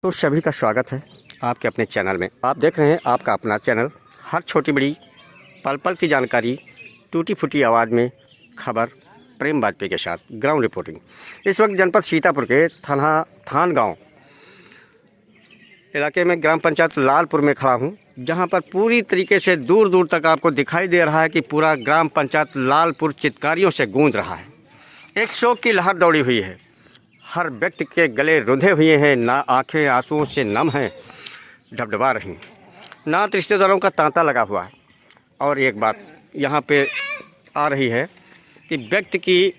तो सभी का स्वागत है आपके अपने चैनल में। आप देख रहे हैं आपका अपना चैनल। हर छोटी बड़ी पल पल की जानकारी टूटी फूटी आवाज़ में खबर प्रेम वाजपेयी के साथ ग्राउंड रिपोर्टिंग। इस वक्त जनपद सीतापुर के थान गांव इलाके में ग्राम पंचायत लालपुर में खड़ा हूं, जहां पर पूरी तरीके से दूर दूर तक आपको दिखाई दे रहा है कि पूरा ग्राम पंचायत लालपुर चित्कारियों से गूंज रहा है। एक शोक की लहर दौड़ी हुई है। हर व्यक्ति के गले रुंधे हुए हैं, ना आंखें आंसुओं से नम हैं, ढबढबा रही हैं, ना रिश्तेदारों का तांता लगा हुआ है। और एक बात यहाँ पे आ रही है कि व्यक्ति की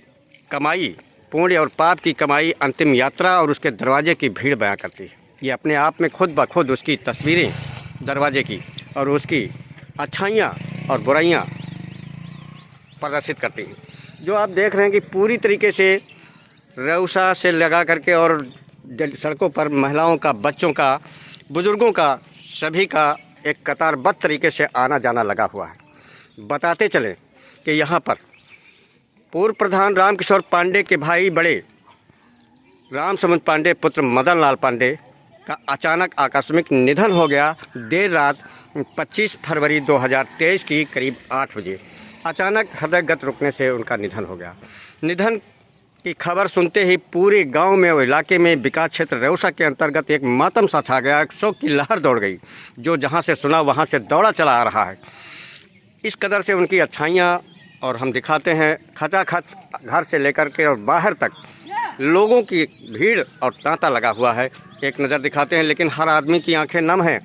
कमाई, पुण्य और पाप की कमाई, अंतिम यात्रा और उसके दरवाजे की भीड़ बयां करती है। ये अपने आप में खुद ब खुद उसकी तस्वीरें दरवाजे की और उसकी अच्छाइयाँ और बुराइयाँ प्रदर्शित करती हैं। जो आप देख रहे हैं कि पूरी तरीके से रेउसा से लगा करके और सड़कों पर महिलाओं का, बच्चों का, बुजुर्गों का, सभी का एक कतारबद्ध तरीके से आना जाना लगा हुआ है। बताते चलें कि यहाँ पर पूर्व प्रधान रामकिशोर पांडे के भाई बड़े रामसमुंद पांडे पुत्र मदन लाल पांडे का अचानक आकस्मिक निधन हो गया। देर रात 25 फरवरी 2023 की करीब 8 बजे अचानक हृदयगत रुकने से उनका निधन हो गया। निधन की खबर सुनते ही पूरे गांव में और इलाके में विकास क्षेत्र रेउसा के अंतर्गत एक मातम सा छा गया। एक शोक की लहर दौड़ गई। जो जहां से सुना वहां से दौड़ा चला आ रहा है। इस कदर से उनकी अच्छाइयाँ और हम दिखाते हैं खचाखच घर से लेकर के और बाहर तक लोगों की भीड़ और तांता लगा हुआ है। एक नज़र दिखाते हैं, लेकिन हर आदमी की आंखें नम हैं।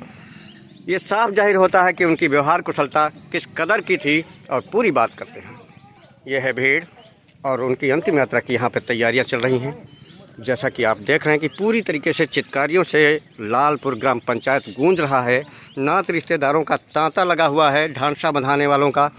ये साफ जाहिर होता है कि उनकी व्यवहार कुशलता किस कदर की थी और पूरी बात करते हैं। यह है भीड़ और उनकी अंतिम यात्रा की यहाँ पर तैयारियाँ चल रही हैं। जैसा कि आप देख रहे हैं कि पूरी तरीके से चित्कारियों से लालपुर ग्राम पंचायत गूंज रहा है। नात रिश्तेदारों का तांता लगा हुआ है, ढांचा बंधाने वालों का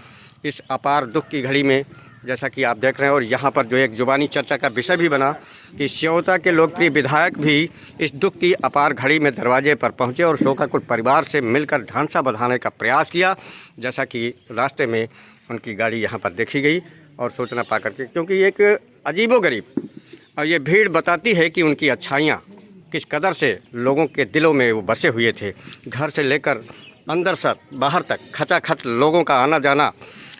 इस अपार दुख की घड़ी में, जैसा कि आप देख रहे हैं। और यहाँ पर जो एक जुबानी चर्चा का विषय भी बना कि श्योता के लोकप्रिय विधायक भी इस दुख की अपार घड़ी में दरवाजे पर पहुँचे और शोकाकुल परिवार से मिलकर ढांचा बंधाने का प्रयास किया। जैसा कि रास्ते में उनकी गाड़ी यहाँ पर देखी गई और सूचना पा करके, क्योंकि एक अजीबोगरीब और ये भीड़ बताती है कि उनकी अच्छाइयाँ किस कदर से लोगों के दिलों में वो बसे हुए थे। घर से लेकर अंदर से बाहर तक खचाखच लोगों का आना जाना।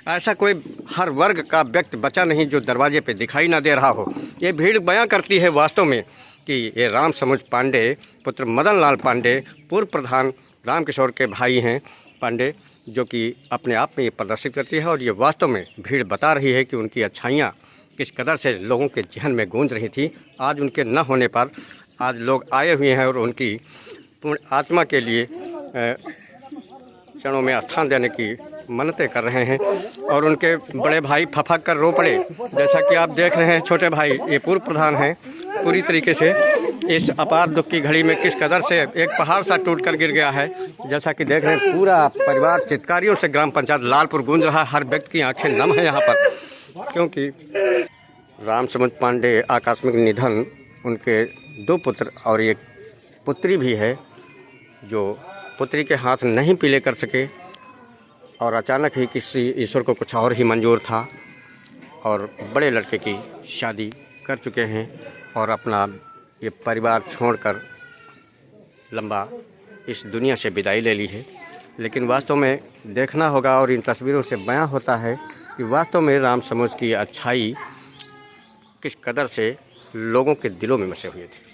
ऐसा कोई हर वर्ग का व्यक्ति बचा नहीं जो दरवाजे पे दिखाई ना दे रहा हो। ये भीड़ बयां करती है वास्तव में कि ये रामसमुंद पांडे पुत्र मदन लाल पांडे पूर्व प्रधान रामकिशोर के भाई हैं पांडे, जो कि अपने आप में ये प्रदर्शित करती है। और ये वास्तव में भीड़ बता रही है कि उनकी अच्छाइयाँ किस कदर से लोगों के जहन में गूंज रही थी। आज उनके न होने पर आज लोग आए हुए हैं और उनकी पूर्ण आत्मा के लिए क्षणों में स्थान देने की मन्नतें कर रहे हैं। और उनके बड़े भाई फफक कर रो पड़े। जैसा कि आप देख रहे हैं, छोटे भाई ये पूर्व प्रधान हैं। पूरी तरीके से इस अपार दुख की घड़ी में किस कदर से एक पहाड़ सा टूट कर गिर गया है। जैसा कि देख रहे हैं, पूरा परिवार चित्कारियों से ग्राम पंचायत लालपुर गूंज रहा है। हर व्यक्ति की आंखें नम है यहाँ पर, क्योंकि रामसमुंद पांडे आकस्मिक निधन, उनके 2 पुत्र और एक पुत्री भी है, जो पुत्री के हाथ नहीं पीले कर सके और अचानक ही किसी ईश्वर को कुछ और ही मंजूर था और बड़े लड़के की शादी कर चुके हैं और अपना ये परिवार छोड़कर लंबा इस दुनिया से विदाई ले ली है। लेकिन वास्तव में देखना होगा और इन तस्वीरों से बयां होता है कि वास्तव में रामसमुंद की अच्छाई किस कदर से लोगों के दिलों में बसे हुए थे।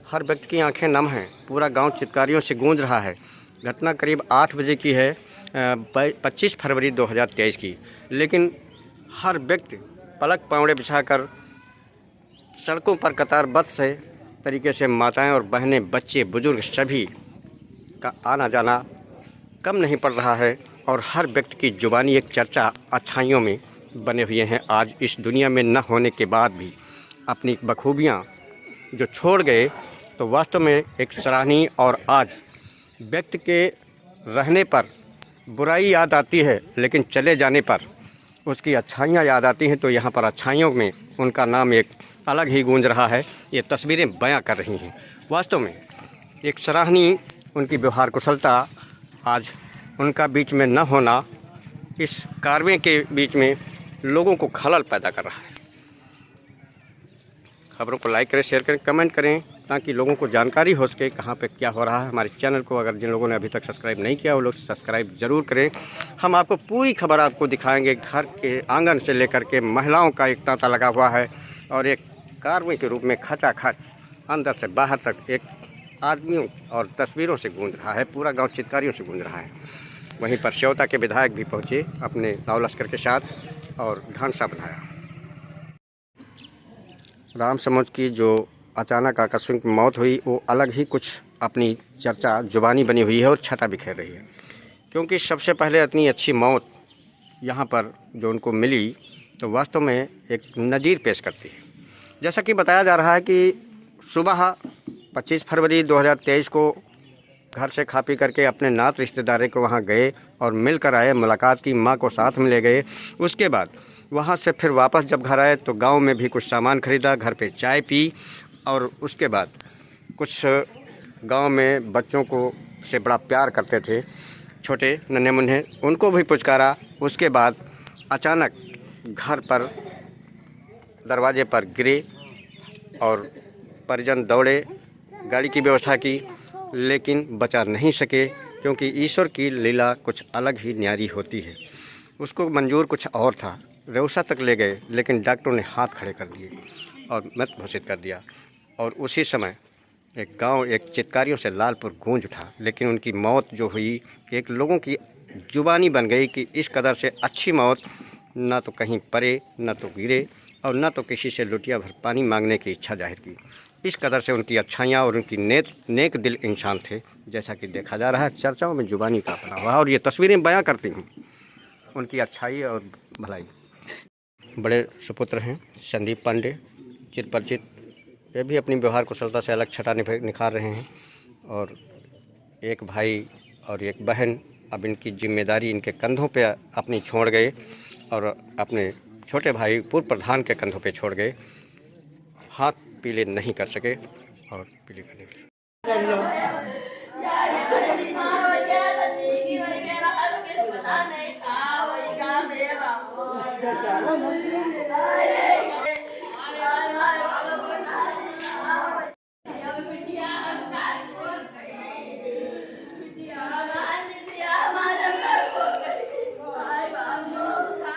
हर व्यक्ति की आंखें नम हैं। पूरा गांव चित्कारियों से गूंज रहा है। घटना करीब 8 बजे की है, 25 फरवरी 2023 की। लेकिन हर व्यक्ति पलक पावड़े बिछाकर सड़कों पर कतारबद्ध से तरीके से माताएं और बहनें, बच्चे, बुजुर्ग सभी का आना जाना कम नहीं पड़ रहा है। और हर व्यक्ति की जुबानी एक चर्चा अच्छाइयों में बने हुए हैं। आज इस दुनिया में न होने के बाद भी अपनी बखूबियाँ जो छोड़ गए, तो वास्तव में एक सराहनीय। और आज व्यक्ति के रहने पर बुराई याद आती है, लेकिन चले जाने पर उसकी अच्छाइयाँ याद आती हैं। तो यहाँ पर अच्छाइयों में उनका नाम एक अलग ही गूंज रहा है। ये तस्वीरें बयां कर रही हैं। वास्तव में एक सराहनीय उनकी व्यवहार कुशलता, आज उनका बीच में न होना इस कारवें के बीच में लोगों को खलल पैदा कर रहा है। खबरों को लाइक करें, शेयर करें, कमेंट करें। ताकि लोगों को जानकारी हो सके कहाँ पे क्या हो रहा है। हमारे चैनल को अगर जिन लोगों ने अभी तक सब्सक्राइब नहीं किया वो लोग सब्सक्राइब ज़रूर करें। हम आपको पूरी खबर आपको दिखाएंगे। घर के आंगन से लेकर के महिलाओं का एक तांता लगा हुआ है और एक कार्रवाई के रूप में खचाखच अंदर से बाहर तक एक आदमियों और तस्वीरों से गूंज रहा है। पूरा गांव चित्कारियों से गूंज रहा है। वहीं पर श्योता के विधायक भी पहुंचे अपने लाव लश्कर के साथ और ढांढसा बनाया। रामसमुंद की जो अचानक आकस्मिक मौत हुई वो अलग ही कुछ अपनी चर्चा जुबानी बनी हुई है और छटा बिखेर रही है, क्योंकि सबसे पहले इतनी अच्छी मौत यहाँ पर जो उनको मिली तो वास्तव में एक नज़ीर पेश करती है। जैसा कि बताया जा रहा है कि सुबह 25 फरवरी 2023 को घर से खा पी करके अपने नात रिश्तेदारी को वहाँ गए और मिलकर आए, मुलाकात की, माँ को साथ में ले गए। उसके बाद वहाँ से फिर वापस जब घर आए तो गांव में भी कुछ सामान ख़रीदा, घर पे चाय पी और उसके बाद कुछ गांव में बच्चों को से बड़ा प्यार करते थे, छोटे नन्हे मुन्ने, उनको भी पुचकारा। उसके बाद अचानक घर पर दरवाजे पर गिरे और परिजन दौड़े, गाड़ी की व्यवस्था की, लेकिन बचा नहीं सके, क्योंकि ईश्वर की लीला कुछ अलग ही न्यारी होती है। उसको मंजूर कुछ और था। रेउसा तक ले गए लेकिन डॉक्टरों ने हाथ खड़े कर दिए और मृत घोषित कर दिया। और उसी समय एक गांव एक चित्कारियों से लालपुर गूंज उठा। लेकिन उनकी मौत जो हुई एक लोगों की जुबानी बन गई कि इस कदर से अच्छी मौत ना तो कहीं पड़े, ना तो गिरे और ना तो किसी से लुटिया भर पानी मांगने की इच्छा जाहिर की। इस कदर से उनकी अच्छाइयाँ और उनकी नेक दिल इंसान थे, जैसा कि देखा जा रहा है। चर्चाओं में जुबानी का बना हुआ और ये तस्वीरें बयां करती हूँ उनकी अच्छाई और भलाई। बड़े सुपुत्र हैं संदीप पांडे, चिर परिचित, वे भी अपनी व्यवहार कुशलता से अलग छटा निखार रहे हैं। और एक भाई और एक बहन अब इनकी जिम्मेदारी इनके कंधों पे अपनी छोड़ गए और अपने छोटे भाई पूर्व प्रधान के कंधों पे छोड़ गए। हाथ पीले नहीं कर सके और पीले करने के लिए